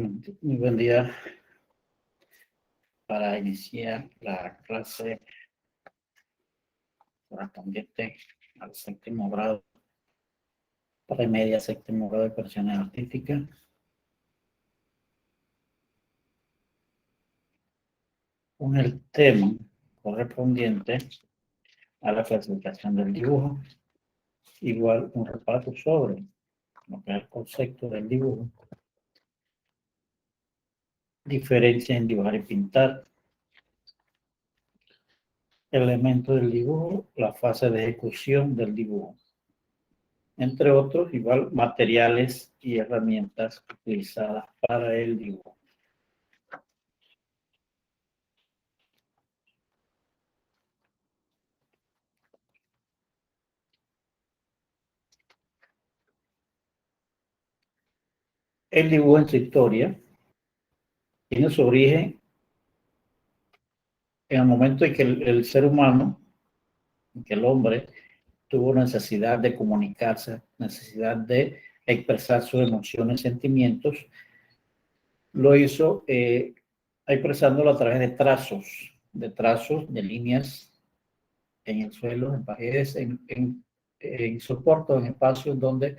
Muy buen día para iniciar la clase correspondiente al séptimo grado, premedia séptimo grado de expresiones artísticas. Con el tema correspondiente a la clasificación del dibujo, igual un repaso sobre lo que es el concepto del dibujo, diferencia en dibujar y pintar, elementos del dibujo, la fase de ejecución del dibujo, entre otros, igual materiales y herramientas utilizadas para el dibujo. El dibujo en su historia tiene su origen en el momento en que el ser humano, en que el hombre tuvo necesidad de comunicarse, necesidad de expresar sus emociones, sentimientos, lo hizo expresándolo a través de trazos, de líneas en el suelo, en paredes, en soportes, en espacios donde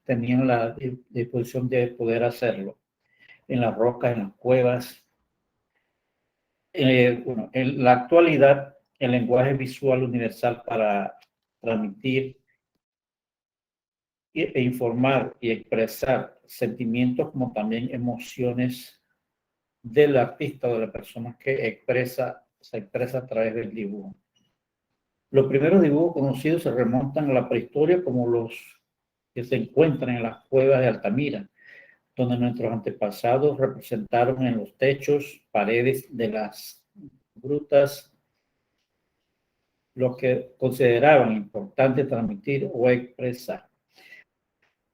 tenían la disposición de poder hacerlo, en las rocas, en las cuevas. Bueno, en la actualidad, el lenguaje visual universal para transmitir e informar y expresar sentimientos como también emociones del artista o de la persona que se expresa a través del dibujo. Los primeros dibujos conocidos se remontan a la prehistoria, como los que se encuentran en las cuevas de Altamira, donde nuestros antepasados representaron en los techos, paredes de las grutas lo que consideraban importante transmitir o expresar.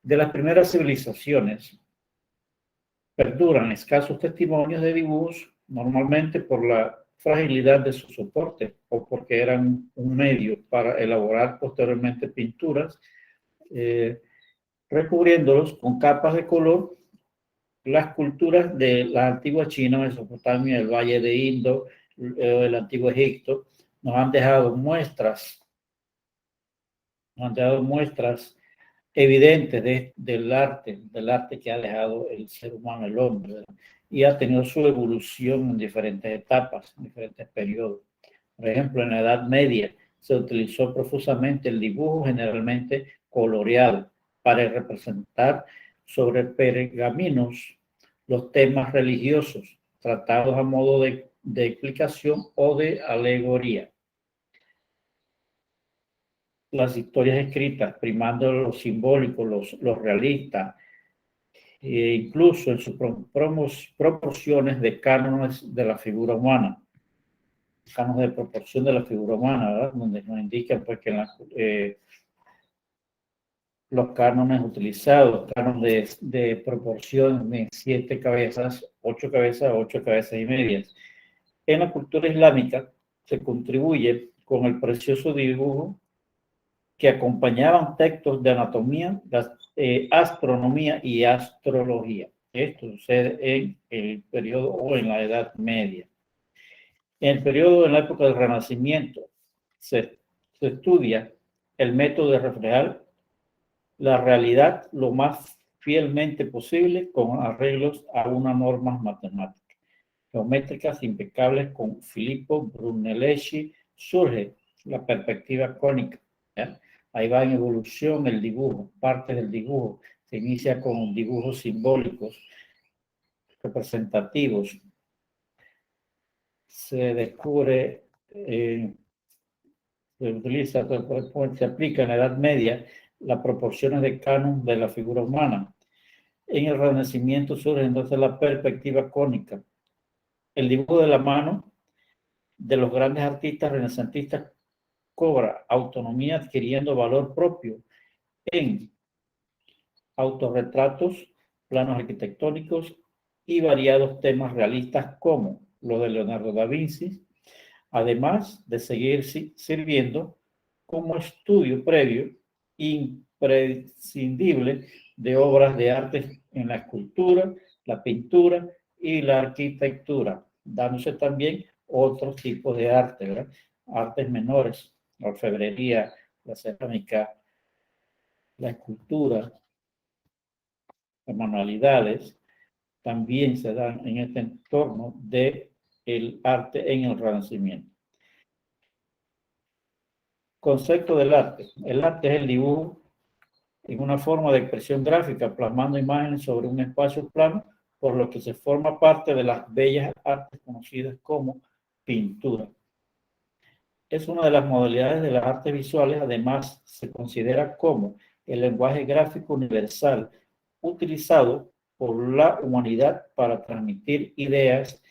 De las primeras civilizaciones perduran escasos testimonios de dibujos, normalmente por la fragilidad de su soporte o porque eran un medio para elaborar posteriormente pinturas, recubriéndolos con capas de color. Las culturas de la antigua China, Mesopotamia, el Valle de Indo, el antiguo Egipto, nos han dejado muestras evidentes del arte que ha dejado el ser humano, el hombre, ¿verdad? Y ha tenido su evolución en diferentes etapas, en diferentes periodos. Por ejemplo, en la Edad Media se utilizó profusamente el dibujo, generalmente coloreado, para representar sobre pergaminos los temas religiosos, tratados a modo de explicación o de alegoría. Las historias escritas, primando lo simbólico, los realistas, incluso en sus proporciones de cánones de la figura humana, cánones de proporción de la figura humana, ¿verdad? Donde nos indican pues, que los cánones utilizados, cánones de proporción de 7 cabezas, 8 cabezas, 8 cabezas y medias. En la cultura islámica se contribuye con el precioso dibujo que acompañaban textos de anatomía, astronomía y astrología. Esto sucede en el periodo o en la Edad Media. En el periodo de la época del Renacimiento se estudia el método de reflejar la realidad lo más fielmente posible con arreglos a unas normas matemáticas. Geométricas impecables con Filippo Brunelleschi surge la perspectiva cónica. ¿Ya? Ahí va en evolución el dibujo, parte del dibujo. Se inicia con dibujos simbólicos, representativos. Se descubre, se utiliza, se aplica en la Edad Media las proporciones de canon de la figura humana. En el Renacimiento surge entonces la perspectiva cónica. El dibujo de la mano de los grandes artistas renacentistas cobra autonomía adquiriendo valor propio en autorretratos, planos arquitectónicos y variados temas realistas como lo de Leonardo da Vinci, además de seguir sirviendo como estudio previo imprescindible de obras de arte en la escultura, la pintura y la arquitectura, dándose también otros tipos de arte, ¿verdad? Artes menores, la orfebrería, la cerámica, la escultura, las manualidades, también se dan en este entorno del arte en el Renacimiento. Concepto del arte. El arte es el dibujo en una forma de expresión gráfica, plasmando imágenes sobre un espacio plano, por lo que se forma parte de las bellas artes conocidas como pintura. Es una de las modalidades de las artes visuales, además se considera como el lenguaje gráfico universal utilizado por la humanidad para transmitir ideas,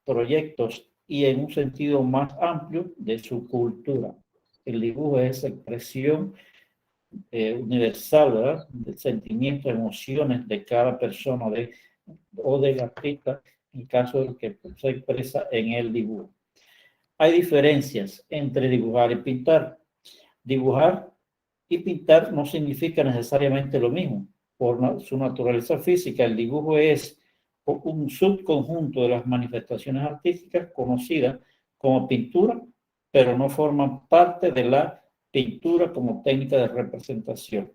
proyectos y en un sentido más amplio de su cultura. El dibujo es expresión universal, ¿verdad? De sentimientos, emociones de cada persona o del artista, en caso de que se expresa en el dibujo. Hay diferencias entre dibujar y pintar. Dibujar y pintar no significa necesariamente lo mismo. Por su naturaleza física, el dibujo es un subconjunto de las manifestaciones artísticas conocidas como pintura, pero no forman parte de la pintura como técnica de representación.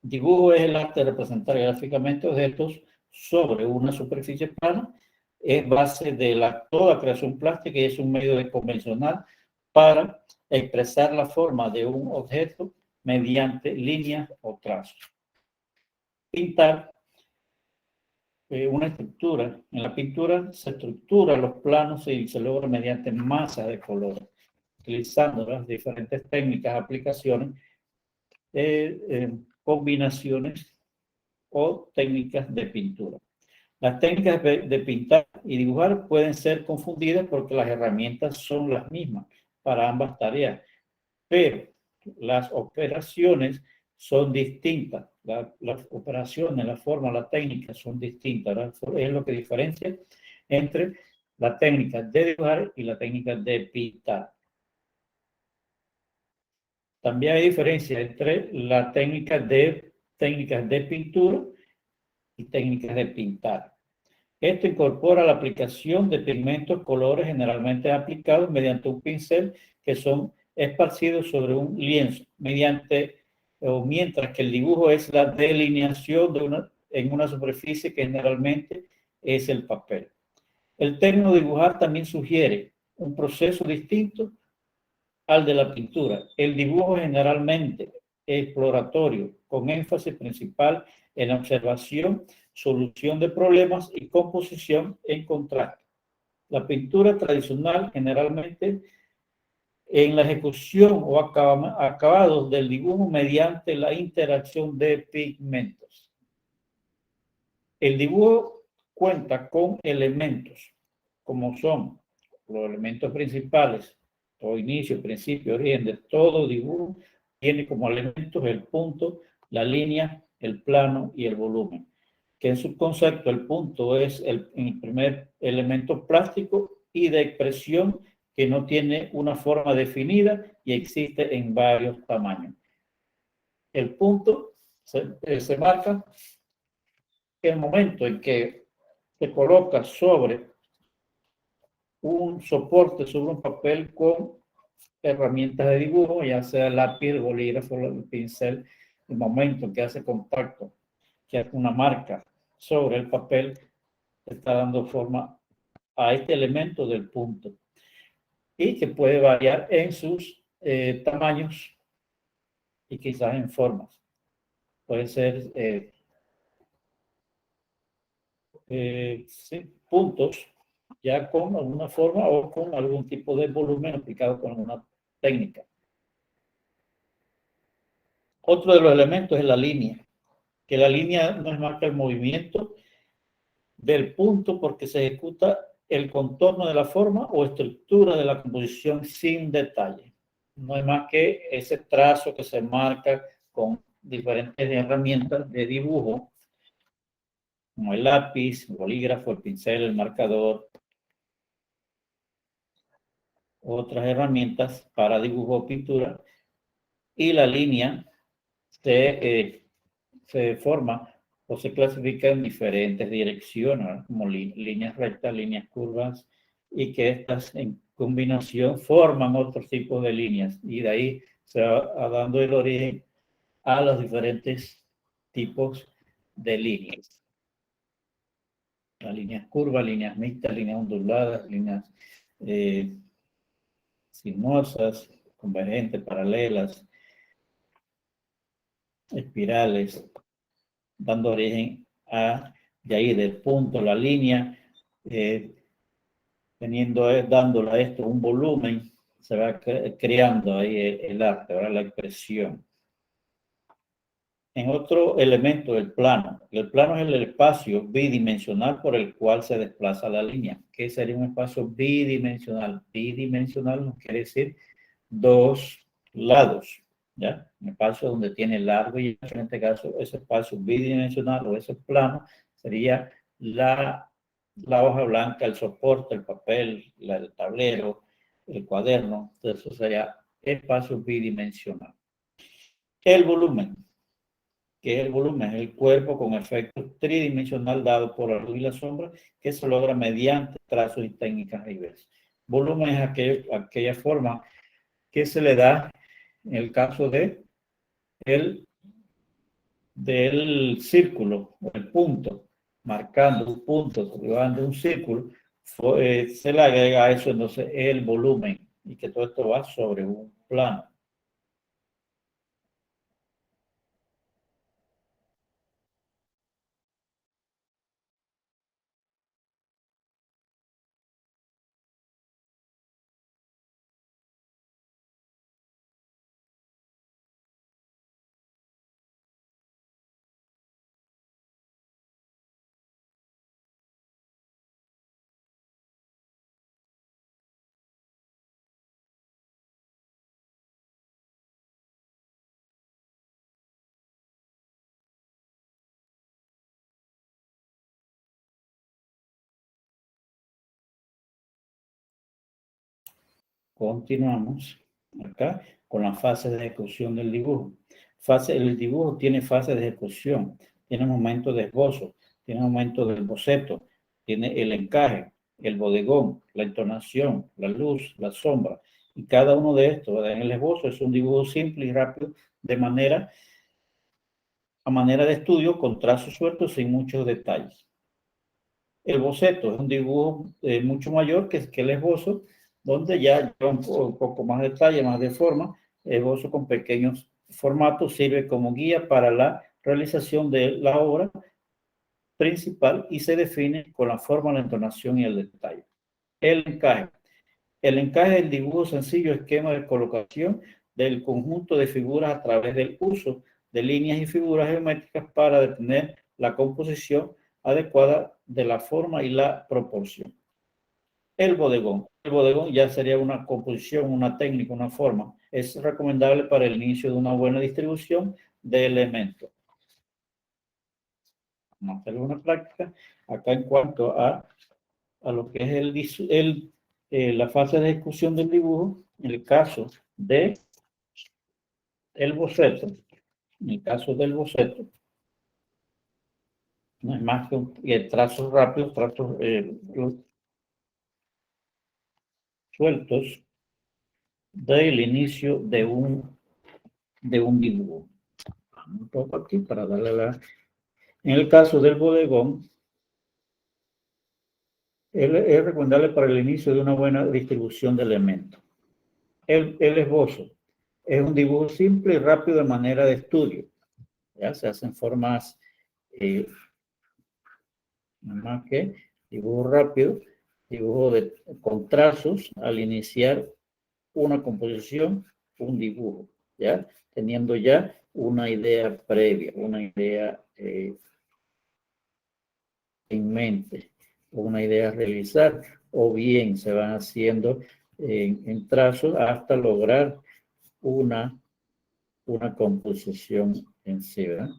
Dibujo es el arte de representar gráficamente objetos sobre una superficie plana. Es base de toda creación plástica y es un medio convencional para expresar la forma de un objeto mediante líneas o trazos. Pintar una estructura. En la pintura se estructura los planos y se logra mediante masas de colores, utilizando las diferentes técnicas, aplicaciones, combinaciones o técnicas de pintura. Las técnicas de pintar y dibujar pueden ser confundidas porque las herramientas son las mismas para ambas tareas, pero las operaciones son distintas. Las operaciones, la forma, la técnica son distintas, ¿verdad? Es lo que diferencia entre la técnica de dibujar y la técnica de pintar. También hay diferencia entre la técnicas de pintura y técnicas de pintar. Esto incorpora la aplicación de pigmentos, colores generalmente aplicados mediante un pincel que son esparcidos sobre un lienzo, mientras que el dibujo es la delineación en una superficie que generalmente es el papel. El término dibujar también sugiere un proceso distinto al de la pintura. El dibujo generalmente exploratorio, con énfasis principal en la observación, solución de problemas y composición en contraste. La pintura tradicional generalmente en la ejecución o acabados del dibujo mediante la interacción de pigmentos. El dibujo cuenta con elementos como son los elementos principales, todo inicio, principio, origen de todo dibujo tiene como elementos el punto, la línea, el plano y el volumen. Que en su concepto el punto es el primer elemento plástico y de expresión que no tiene una forma definida y existe en varios tamaños. El punto se marca el momento en que se coloca sobre un soporte, sobre un papel con herramientas de dibujo, ya sea lápiz, bolígrafo, el pincel, el momento en que hace contacto, que hace una marca sobre el papel, está dando forma a este elemento del punto y que puede variar en sus tamaños y quizás en formas. Puede ser sí, puntos ya con alguna forma o con algún tipo de volumen aplicado con alguna técnica. Otro de los elementos es la línea, que la línea no es más que el movimiento del punto porque se ejecuta el contorno de la forma o estructura de la composición sin detalle. No es más que ese trazo que se marca con diferentes herramientas de dibujo, como el lápiz, el bolígrafo, el pincel, el marcador, otras herramientas para dibujo o pintura, y la línea se forma o se clasifica en diferentes direcciones, ¿no? Como líneas rectas, líneas curvas, y que estas en combinación forman otros tipos de líneas, y de ahí se va dando el origen a los diferentes tipos de líneas. Las líneas curvas, líneas mixtas, líneas onduladas, líneas sinuosas, convergentes, paralelas, espirales, dando origen a, de ahí del punto, la línea, dándole a esto un volumen, se va creando ahí el arte, ahora la expresión. En otro elemento del plano. El plano es el espacio bidimensional por el cual se desplaza la línea. ¿Qué sería un espacio bidimensional? Bidimensional nos quiere decir dos lados, ¿ya? Un espacio donde tiene largo y ancho, en este caso, ese espacio bidimensional o ese plano sería la hoja blanca, el soporte, el papel, el tablero, el cuaderno. Entonces, eso sería espacio bidimensional. El volumen, que es el volumen, es el cuerpo con efecto tridimensional dado por la luz y la sombra, que se logra mediante trazos y técnicas diversas. Volumen es aquella forma que se le da en el caso del círculo, el punto, marcando un punto, llevando un círculo, se le agrega a eso entonces el volumen, y que todo esto va sobre un plano. Continuamos acá con la fase de ejecución del dibujo. El dibujo tiene fase de ejecución, tiene momento de esbozo, tiene momento del boceto, tiene el encaje, el bodegón, la entonación, la luz, la sombra. Y cada uno de estos, en el esbozo, es un dibujo simple y rápido a manera de estudio, con trazos sueltos sin muchos detalles. El boceto es un dibujo mucho mayor que el esbozo, donde ya lleva un poco más de detalle, más de forma. El esbozo con pequeños formatos sirve como guía para la realización de la obra principal y se define con la forma, la entonación y el detalle. El encaje. El encaje del dibujo sencillo, esquema de colocación del conjunto de figuras a través del uso de líneas y figuras geométricas para detener la composición adecuada de la forma y la proporción. El bodegón. El bodegón ya sería una composición, una técnica, una forma. Es recomendable para el inicio de una buena distribución de elementos. Vamos a hacer una práctica acá en cuanto a lo que es la fase de ejecución del dibujo. En el caso de el boceto, en el caso del boceto, no es más que trazos rápidos, trazos sueltos del inicio de un dibujo. Un poco aquí para darle la... En el caso del bodegón, es recomendable para el inicio de una buena distribución de elementos. El esbozo es un dibujo simple y rápido de manera de estudio. ¿Ya? Se hacen formas nada más que dibujo rápido, con trazos al iniciar una composición, un dibujo, ¿ya? Teniendo ya una idea previa, una idea en mente, una idea a realizar, o bien se van haciendo en trazos hasta lograr una composición en sí, ¿verdad?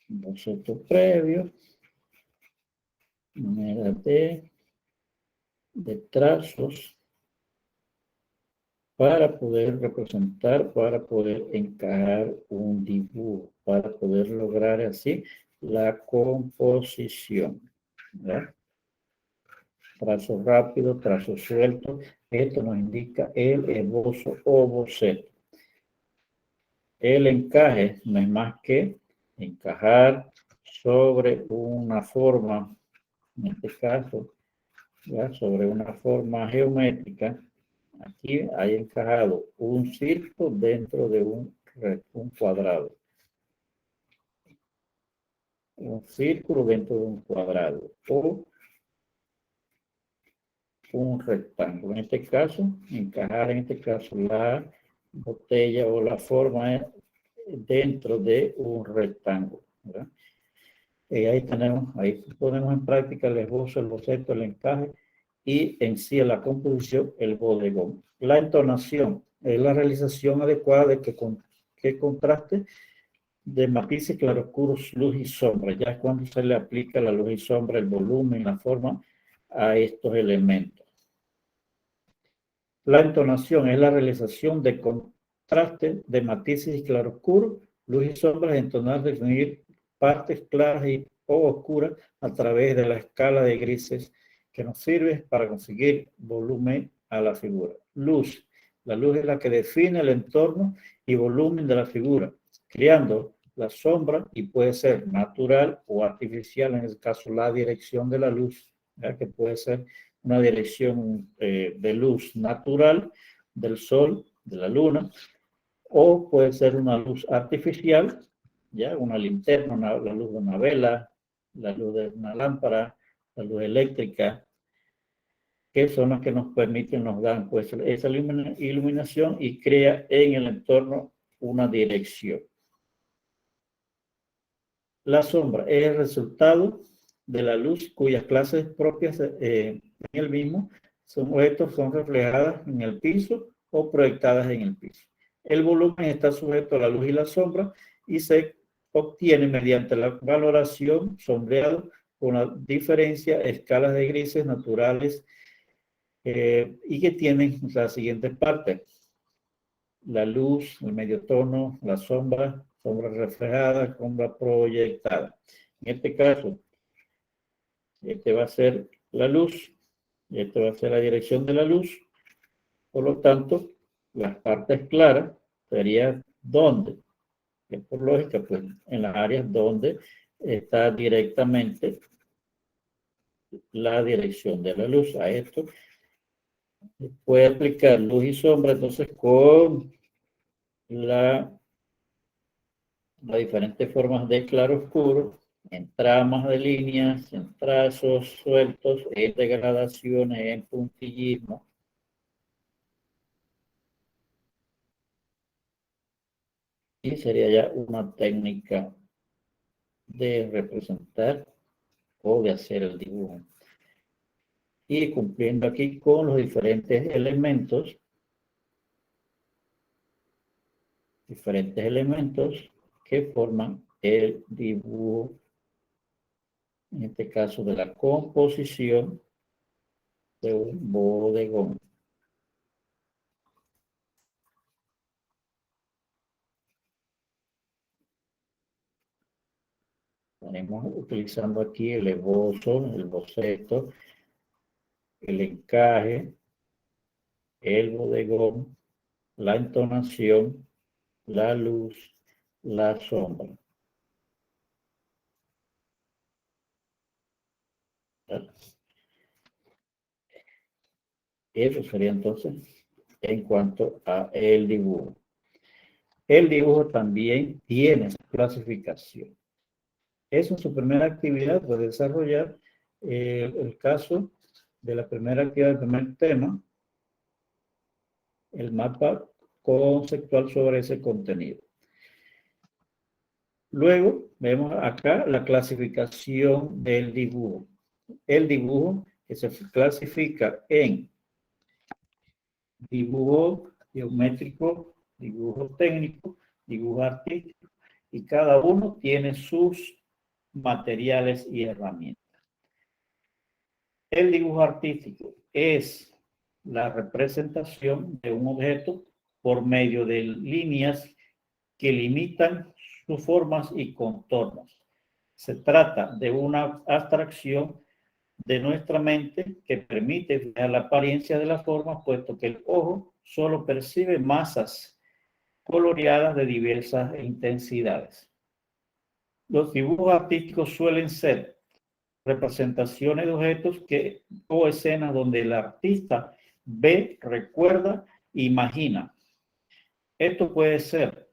boceto previo, manera de trazos para poder representar, para poder encajar un dibujo, para poder lograr así la composición, ¿verdad? Trazo rápido, trazo suelto. Esto nos indica el esbozo o boceto. El encaje no es más que encajar sobre una forma, en este caso, ¿ya? Sobre una forma geométrica. Aquí hay encajado un círculo dentro de un cuadrado. Un círculo dentro de un cuadrado. O un rectángulo. En este caso, encajar en este caso la botella o la forma dentro de un rectángulo, ¿verdad? Y ahí ponemos en práctica el esbozo, el boceto, el encaje y en sí la composición, el bodegón. La entonación es la realización adecuada de que contraste de matices, claroscuros, luz y sombra. Ya es cuando se le aplica la luz y sombra, el volumen, la forma a estos elementos. La entonación es la realización de contraste de matices y claroscuros, luz y sombras, entonar, definir partes claras o oscuras a través de la escala de grises que nos sirve para conseguir volumen a la figura. Luz. La luz es la que define el entorno y volumen de la figura, creando la sombra y puede ser natural o artificial, en el caso la dirección de la luz, ¿ya? Que puede ser una dirección de luz natural del sol, de la luna, o puede ser una luz artificial, ya una linterna, la luz de una vela, la luz de una lámpara, la luz eléctrica, que son las que nos permiten, nos dan pues esa iluminación y crea en el entorno una dirección. La sombra es el resultado de la luz cuyas clases propias en el mismo son reflejadas en el piso o proyectadas en el piso. El volumen está sujeto a la luz y la sombra y se obtiene mediante la valoración sombreado con la diferencia escalas de grises naturales y que tienen las siguientes partes: la luz, el medio tono, la sombra, sombra reflejada, sombra proyectada. En este caso, este va a ser la luz y este va a ser la dirección de la luz. Por lo tanto, las partes claras serían ¿dónde? Que por lógica, pues en las áreas donde está directamente la dirección de la luz. A esto puede aplicar luz y sombra entonces con las diferentes formas de claroscuro, en tramas de líneas, en trazos sueltos, en degradaciones, en puntillismo. Y sería ya una técnica de representar o de hacer el dibujo. Y cumpliendo aquí con los diferentes elementos que forman el dibujo, en este caso de la composición de un bodegón. Estaremos utilizando aquí el esbozo, el boceto, el encaje, el bodegón, la entonación, la luz, la sombra. Eso sería entonces en cuanto a el dibujo. El dibujo también tiene su clasificación. Es en su primera actividad de desarrollar el caso de la primera actividad del primer tema, el mapa conceptual sobre ese contenido. Luego vemos acá la clasificación del dibujo. El dibujo que se clasifica en dibujo geométrico, dibujo técnico, dibujo artístico y cada uno tiene sus materiales y herramientas. El dibujo artístico es la representación de un objeto por medio de líneas que limitan sus formas y contornos. Se trata de una abstracción de nuestra mente que permite fijar la apariencia de la forma, puesto que el ojo solo percibe masas coloreadas de diversas intensidades. Los dibujos artísticos suelen ser representaciones de objetos o escenas donde el artista ve, recuerda, imagina. Esto puede ser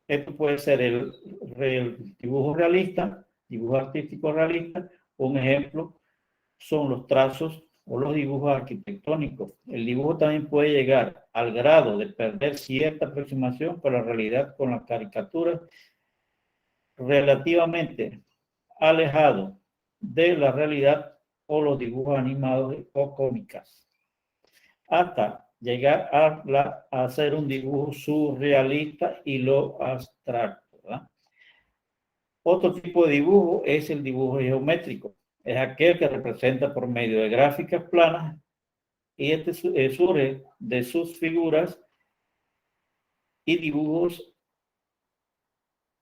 el dibujo realista, dibujo artístico realista. Un ejemplo son los trazos o los dibujos arquitectónicos. El dibujo también puede llegar al grado de perder cierta aproximación con la realidad con las caricaturas relativamente alejado de la realidad o los dibujos animados o cómicas, hasta llegar a hacer un dibujo surrealista y lo abstracto, ¿verdad? Otro tipo de dibujo es el dibujo geométrico. Es aquel que representa por medio de gráficas planas y este surge de sus figuras y dibujos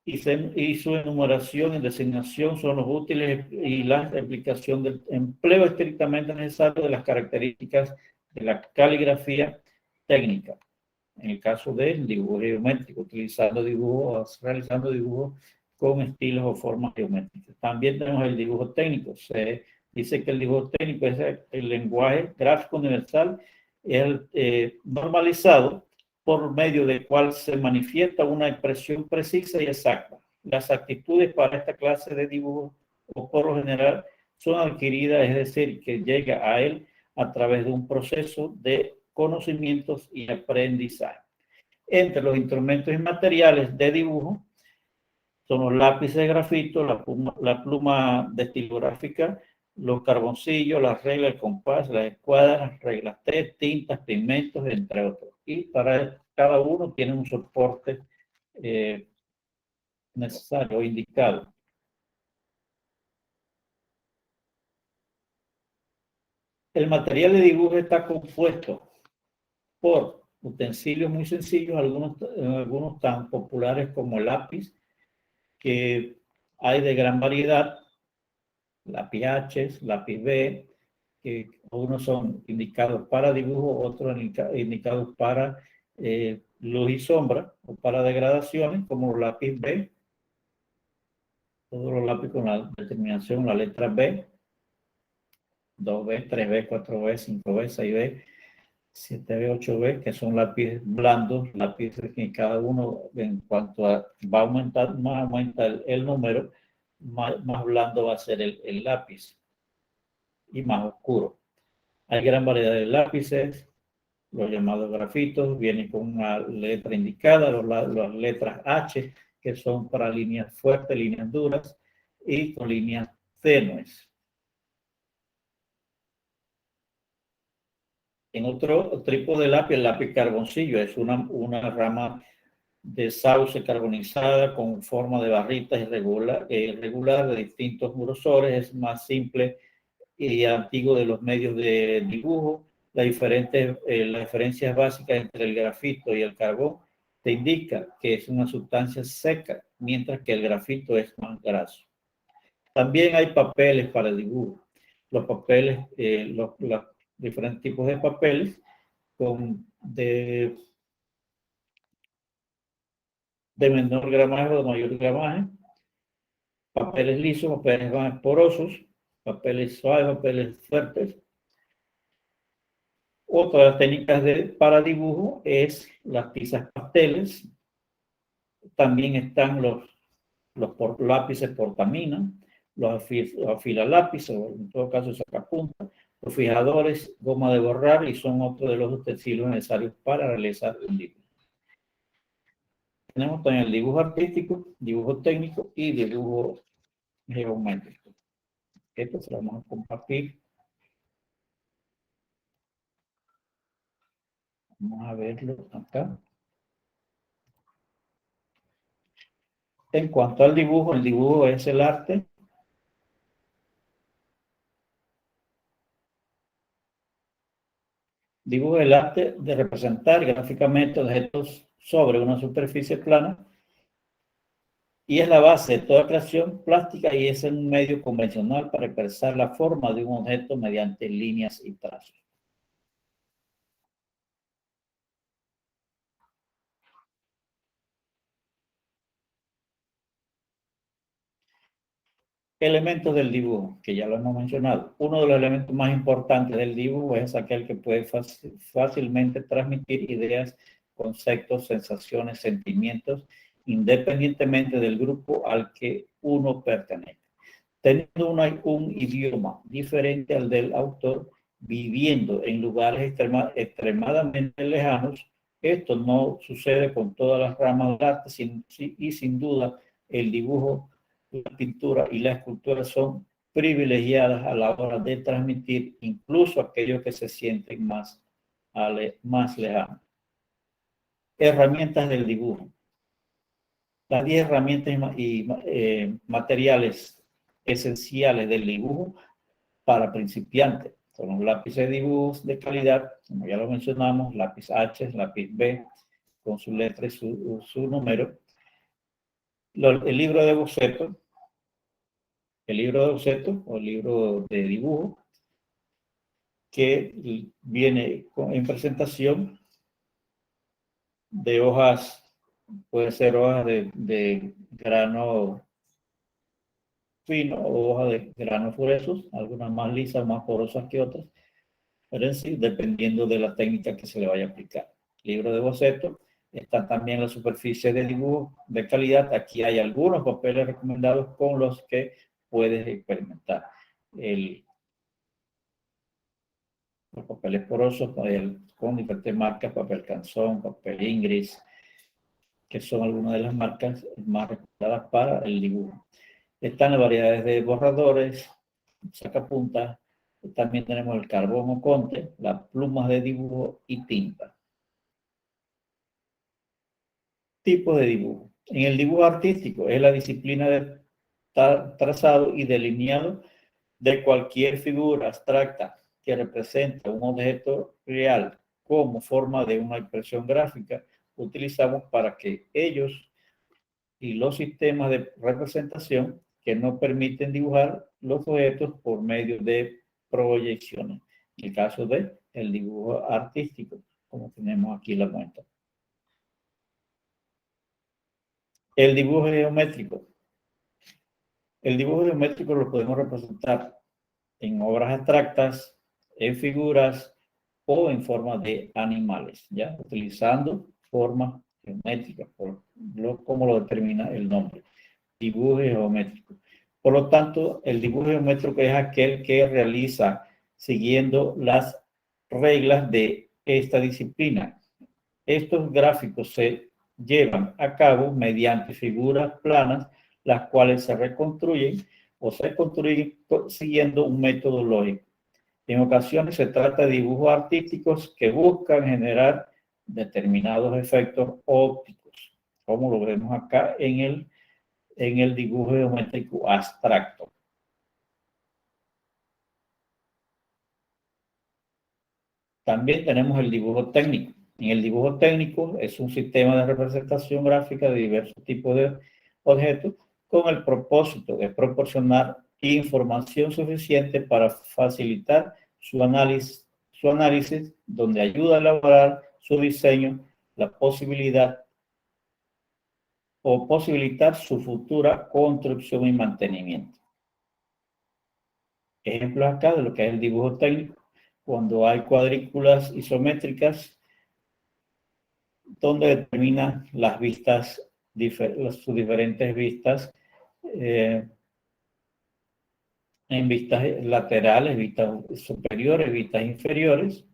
y su enumeración y designación son los útiles y la explicación del empleo estrictamente necesario de las características de la caligrafía técnica. En el caso del dibujo geométrico, realizando dibujos con estilos o formas geométricas. También tenemos el dibujo técnico. Se dice que el dibujo técnico es el lenguaje gráfico universal, normalizado por medio del cual se manifiesta una expresión precisa y exacta. Las actitudes para esta clase de dibujo, o por lo general, son adquiridas, es decir, que llega a él a través de un proceso de conocimientos y aprendizaje. Entre los instrumentos y materiales de dibujo son los lápices de grafito, la pluma destilográfica, los carboncillos, las reglas, el compás, las escuadras, las reglas 3, tintas, pigmentos, entre otros. Y para cada uno tiene un soporte necesario o indicado. El material de dibujo está compuesto por utensilios muy sencillos, algunos tan populares como el lápiz, que hay de gran variedad, lápiz H, lápiz B, que unos son indicados para dibujo, otros indicados para luz y sombra o para degradaciones, como el lápiz B, todos los lápices con la determinación, la letra B, 2B, 3B, 4B, 5B, 6B, 7B, 8B, que son lápices blandos, lápices que cada uno, en cuanto a, va a aumentar, más aumenta el número, más blando va a ser el lápiz y más oscuro. Hay gran variedad de lápices, los llamados grafitos, vienen con una letra indicada, las letras H, que son para líneas fuertes, líneas duras, y con líneas tenues. En otro tipo de lápiz, el lápiz carboncillo, es una rama de sauce carbonizada con forma de barritas irregular de distintos grosores, es más simple y antiguo de los medios de dibujo. Las diferencias básicas entre el grafito y el carbón te indica que es una sustancia seca, mientras que el grafito es más graso. También hay papeles para el dibujo. Los papeles, los diferentes tipos de papeles de menor gramaje o de mayor gramaje, papeles lisos, papeles más porosos, papeles suaves, papeles fuertes. Otra de las técnicas para dibujo es las tizas pasteles. También están los lápices portamina, los afilalápices, o en todo caso sacapunta, los fijadores, goma de borrar, y son otros de los utensilios necesarios para realizar un dibujo. Tenemos también el dibujo artístico, dibujo técnico y dibujo geométrico. Esto se lo vamos a compartir. Vamos a verlo acá. En cuanto al dibujo, el dibujo es el arte. Dibujo es el arte de representar gráficamente objetos sobre una superficie plana y es la base de toda creación plástica y es un medio convencional para expresar la forma de un objeto mediante líneas y trazos. Elementos del dibujo, que ya lo hemos mencionado. Uno de los elementos más importantes del dibujo es aquel que puede fácilmente transmitir ideas, conceptos, sensaciones, sentimientos, independientemente del grupo al que uno pertenece. Teniendo un idioma diferente al del autor, viviendo en lugares extremadamente lejanos, esto no sucede con todas las ramas del arte y sin duda el dibujo, la pintura y la escultura son privilegiadas a la hora de transmitir incluso aquellos que se sienten más lejanos. Herramientas del dibujo. Las 10 herramientas y materiales esenciales del dibujo para principiantes. Son los lápices de dibujos de calidad, como ya lo mencionamos, lápiz H, lápiz B, con su letra y su número. El libro de boceto, o el libro de dibujo, que viene en presentación de hojas, puede ser hojas de grano fino o hojas de granos gruesos, algunas más lisas, más porosas que otras, pero en sí, dependiendo de la técnica que se le vaya a aplicar. Libro de boceto, está también la superficie de dibujo de calidad. Aquí hay algunos papeles recomendados con los que puedes experimentar. Los papeles porosos con diferentes marcas, papel canzón, papel Ingris, que son algunas de las marcas más recomendadas para el dibujo. Están las variedades de borradores, sacapuntas, también tenemos el carbón o conte, las plumas de dibujo y tinta. Tipos de dibujo. En el dibujo artístico es la disciplina de trazado y delineado de cualquier figura abstracta que representa un objeto real como forma de una expresión gráfica. Utilizamos para que ellos y los sistemas de representación que no permiten dibujar los objetos por medio de proyecciones. En el caso de el dibujo artístico, como tenemos aquí la muestra. El dibujo geométrico. El dibujo geométrico lo podemos representar en obras abstractas, en figuras o en forma de animales, ¿ya? Utilizando formas geométricas, como lo determina el nombre. Dibujo geométrico. Por lo tanto, el dibujo geométrico es aquel que realiza siguiendo las reglas de esta disciplina. Estos gráficos se llevan a cabo mediante figuras planas, las cuales se reconstruyen o se construyen siguiendo un método lógico. En ocasiones se trata de dibujos artísticos que buscan generar determinados efectos ópticos, como lo vemos acá en el dibujo geométrico abstracto. También tenemos el dibujo técnico. En el dibujo técnico es un sistema de representación gráfica de diversos tipos de objetos con el propósito de proporcionar información suficiente para facilitar su análisis, donde ayuda a elaborar su diseño, la posibilidad o posibilitar su futura construcción y mantenimiento. Ejemplos acá de lo que es el dibujo técnico, cuando hay cuadrículas isométricas donde determina las vistas, sus diferentes vistas, en vistas laterales, vistas superiores, vistas inferiores.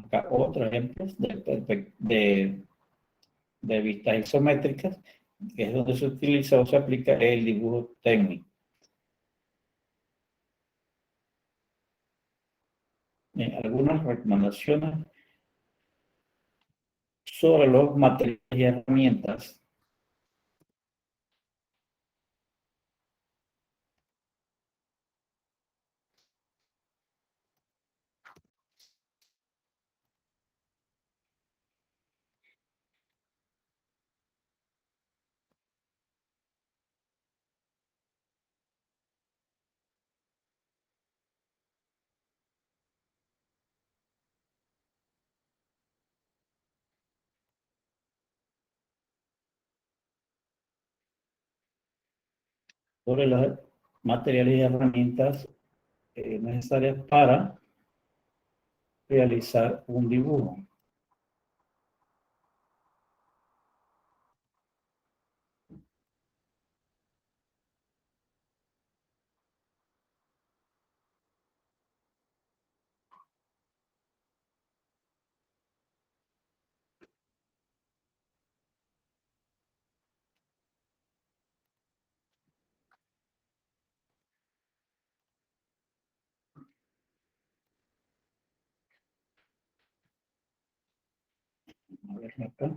Acá otros ejemplos de vistas isométricas, que es donde se utiliza o se aplica el dibujo técnico. algunas recomendaciones sobre los materiales y herramientas. Sobre los materiales y herramientas necesarias para realizar un dibujo. A ver acá.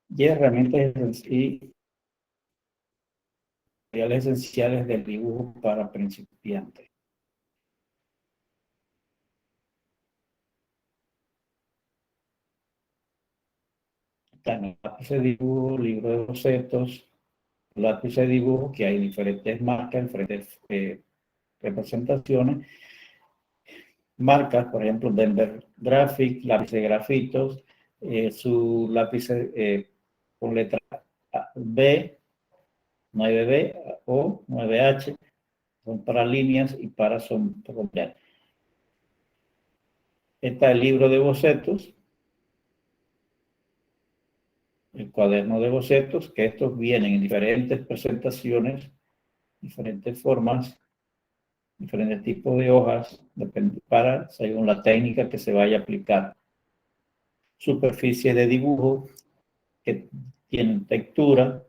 Y herramientas y materiales esenciales del dibujo para principiantes. Están lápiz de dibujo, libro de bocetos, lápiz de dibujo, que hay diferentes marcas, diferentes representaciones. Marcas, por ejemplo, Denver Graphic, lápiz de grafitos, su lápiz con letra B, 9B o 9H, son para líneas y para sombrear. Está el libro de bocetos, el cuaderno de bocetos, que estos vienen en diferentes presentaciones, diferentes formas, diferentes tipos de hojas, para según la técnica que se vaya a aplicar. Superficie de dibujo que tienen textura,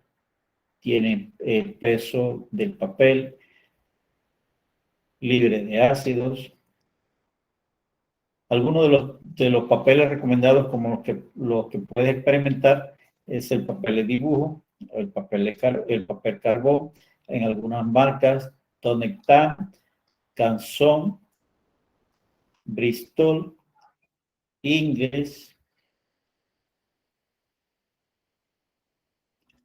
tienen el peso del papel, libre de ácidos. Algunos de los papeles recomendados como los que puedes experimentar es el papel de dibujo, el papel carbón, en algunas marcas, Tonectan, Canson, Bristol, Ingles,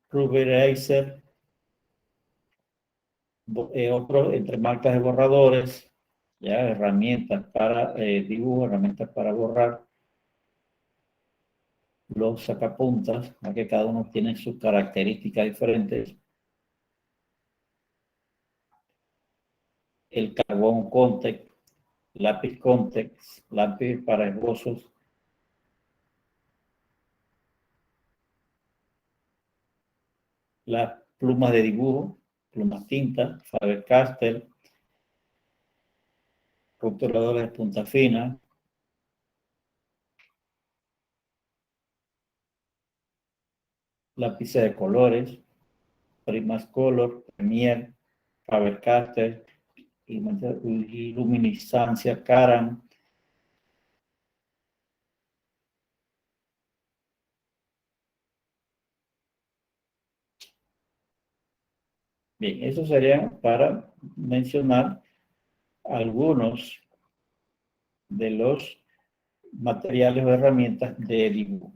Ruberizer, otros entre marcas de borradores, ya herramientas para dibujo, herramientas para borrar, los sacapuntas, ya que cada uno tiene sus características diferentes. El carbón Context, lápiz Context, lápiz para esbozos, las plumas de dibujo, plumas tinta, Faber-Castell, rotuladores de punta fina, lápices de colores, Primacolor, Premier, Faber-Castell, luminiscencia Caran. Bien, eso sería para mencionar algunos de los materiales o herramientas de dibujo.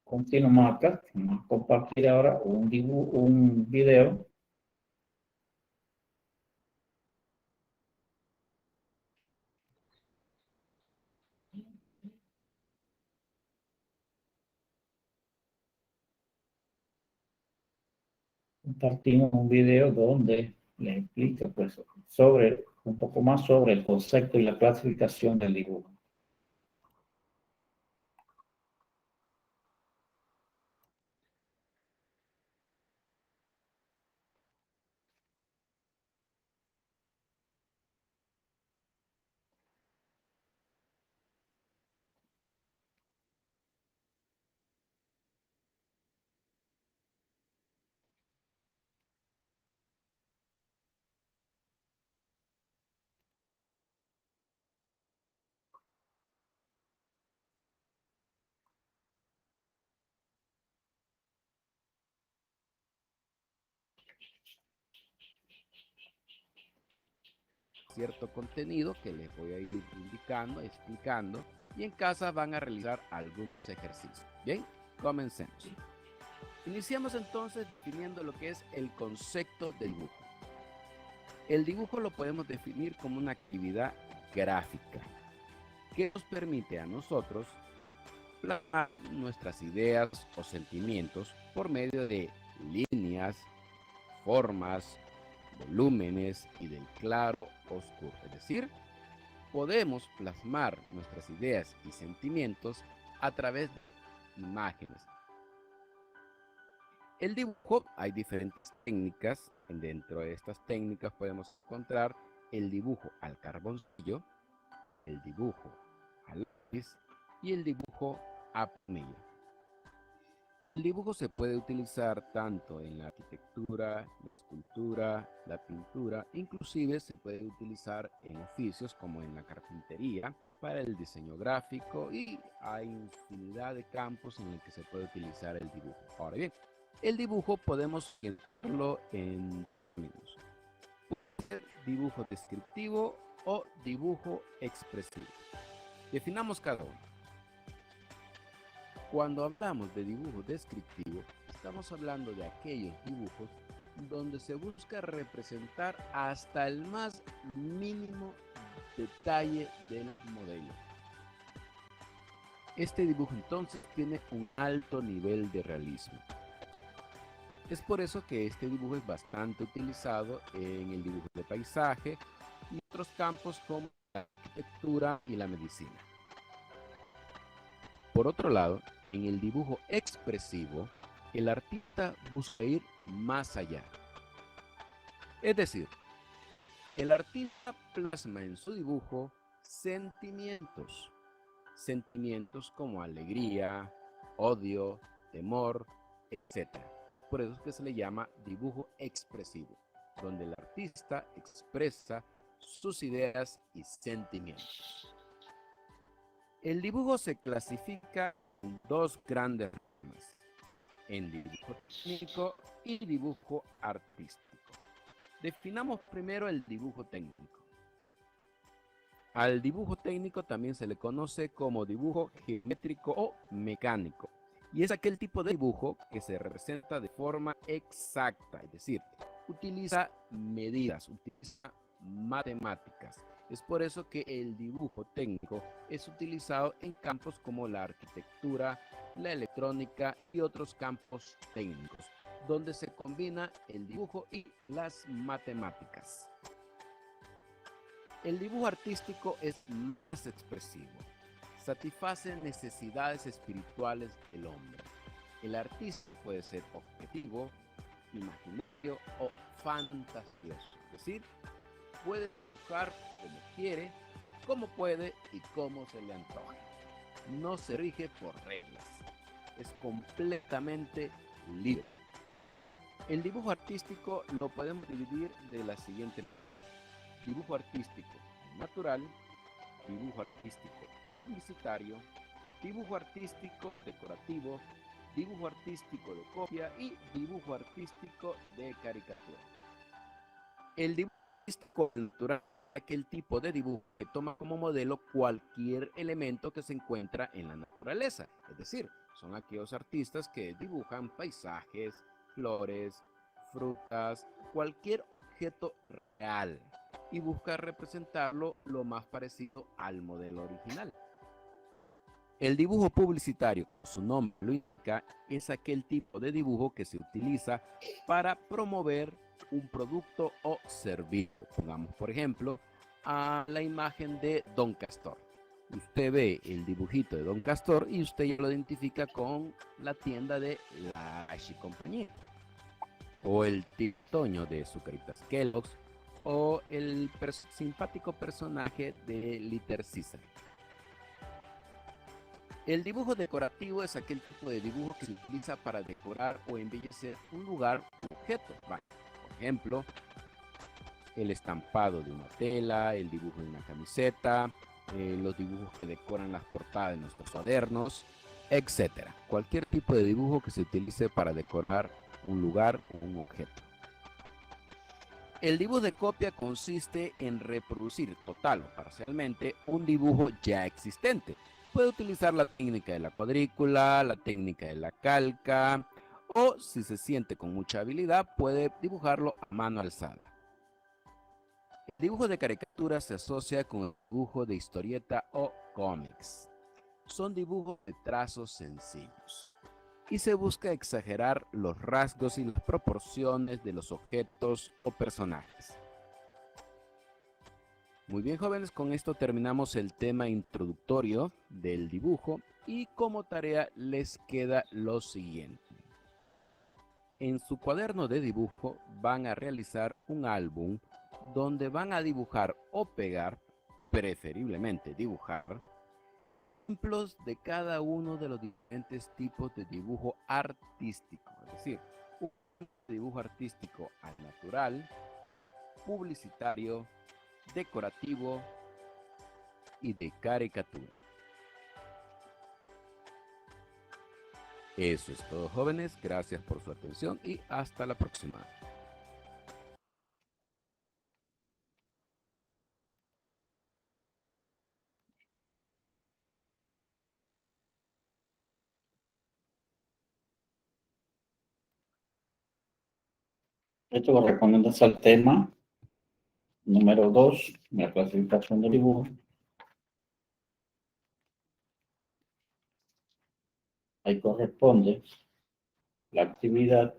Continuamos acá. Vamos a compartir ahora un video. compartimos un video donde les explica pues, sobre, un poco más sobre el concepto y la clasificación del dibujo. Cierto contenido que les voy a ir indicando, explicando, y en casa van a realizar algunos ejercicios. Bien, comencemos. Iniciamos entonces definiendo lo que es el concepto del dibujo. El dibujo lo podemos definir como una actividad gráfica que nos permite a nosotros plasmar nuestras ideas o sentimientos por medio de líneas, formas, volúmenes y del claro oscuro. Es decir, podemos plasmar nuestras ideas y sentimientos a través de imágenes. El dibujo, hay diferentes técnicas. Dentro de estas técnicas podemos encontrar el dibujo al carboncillo, el dibujo al lápiz y el dibujo a plumilla. El dibujo se puede utilizar tanto en la arquitectura, la escultura, la pintura, inclusive se puede utilizar en oficios como en la carpintería, para el diseño gráfico, y hay infinidad de campos en los que se puede utilizar el dibujo. Ahora bien, el dibujo podemos verlo en términos: dibujo descriptivo o dibujo expresivo. Definamos cada uno. Cuando hablamos de dibujo descriptivo, estamos hablando de aquellos dibujos donde se busca representar hasta el más mínimo detalle del modelo. Este dibujo entonces tiene un alto nivel de realismo. Es por eso que este dibujo es bastante utilizado en el dibujo de paisaje y otros campos como la arquitectura y la medicina. Por otro lado, en el dibujo expresivo, el artista busca ir más allá. Es decir, el artista plasma en su dibujo sentimientos. Sentimientos como alegría, odio, temor, etc. Por eso es que se le llama dibujo expresivo, donde el artista expresa sus ideas y sentimientos. El dibujo se clasifica en dos grandes ramas: en dibujo técnico y dibujo artístico. Definamos primero el dibujo técnico. Al dibujo técnico también se le conoce como dibujo geométrico o mecánico, y es aquel tipo de dibujo que se representa de forma exacta, es decir, utiliza medidas, utiliza matemáticas. Es por eso que el dibujo técnico es utilizado en campos como la arquitectura, la electrónica y otros campos técnicos, donde se combina el dibujo y las matemáticas. El dibujo artístico es más expresivo, satisface necesidades espirituales del hombre. El artista puede ser objetivo, imaginario o fantasioso, es decir, puede dibujar como quiere, como puede y como se le antoje. No se rige por reglas, es completamente libre. El dibujo artístico lo podemos dividir de la siguiente manera: dibujo artístico natural, dibujo artístico publicitario, dibujo artístico decorativo, dibujo artístico de copia y dibujo artístico de caricatura. El dibujo artístico natural es aquel tipo de dibujo que toma como modelo cualquier elemento que se encuentra en la naturaleza. Es decir, son aquellos artistas que dibujan paisajes, flores, frutas, cualquier objeto real, y busca representarlo lo más parecido al modelo original. El dibujo publicitario, su nombre lo indica, es aquel tipo de dibujo que se utiliza para promover un producto o servicio. Pongamos, por ejemplo, a la imagen de Don Castor. Usted ve el dibujito de Don Castor y usted ya lo identifica con la tienda de la H compañía, o el Toño de Zucaritas Kellogg's, o el simpático personaje de Little Caesar. El dibujo decorativo es aquel tipo de dibujo que se utiliza para decorar o embellecer un lugar o objeto. Por ejemplo, el estampado de una tela, el dibujo de una camiseta, los dibujos que decoran las portadas de nuestros cuadernos, etc. Cualquier tipo de dibujo que se utilice para decorar un lugar o un objeto. El dibujo de copia consiste en reproducir total o parcialmente un dibujo ya existente. Puede utilizar la técnica de la cuadrícula, la técnica de la calca, o si se siente con mucha habilidad, puede dibujarlo a mano alzada. El dibujo de caricatura se asocia con el dibujo de historieta o cómics. Son dibujos de trazos sencillos y se busca exagerar los rasgos y las proporciones de los objetos o personajes. Muy bien, jóvenes, con esto terminamos el tema introductorio del dibujo y como tarea les queda lo siguiente. En su cuaderno de dibujo van a realizar un álbum donde van a dibujar o pegar, preferiblemente dibujar, ejemplos de cada uno de los diferentes tipos de dibujo artístico, es decir, un dibujo artístico al natural, publicitario, decorativo y de caricatura. Eso es todo, jóvenes. Gracias por su atención y hasta la próxima. Esto corresponde al tema número 2, la clasificación del dibujo. Ahí corresponde la actividad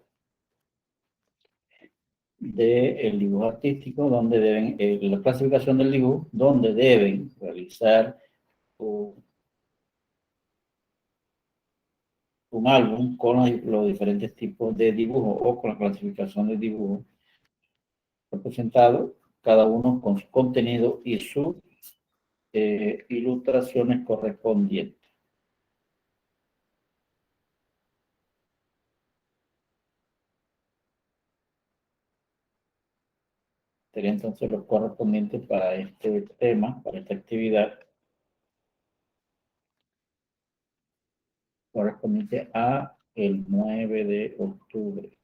del dibujo artístico, donde deben, la clasificación del dibujo, donde deben realizar un álbum con los diferentes tipos de dibujo o con la clasificación de dibujo representado, cada uno con su contenido y sus ilustraciones correspondientes. Sería entonces los correspondientes para este tema, para esta actividad, correspondiente a el 9 de octubre.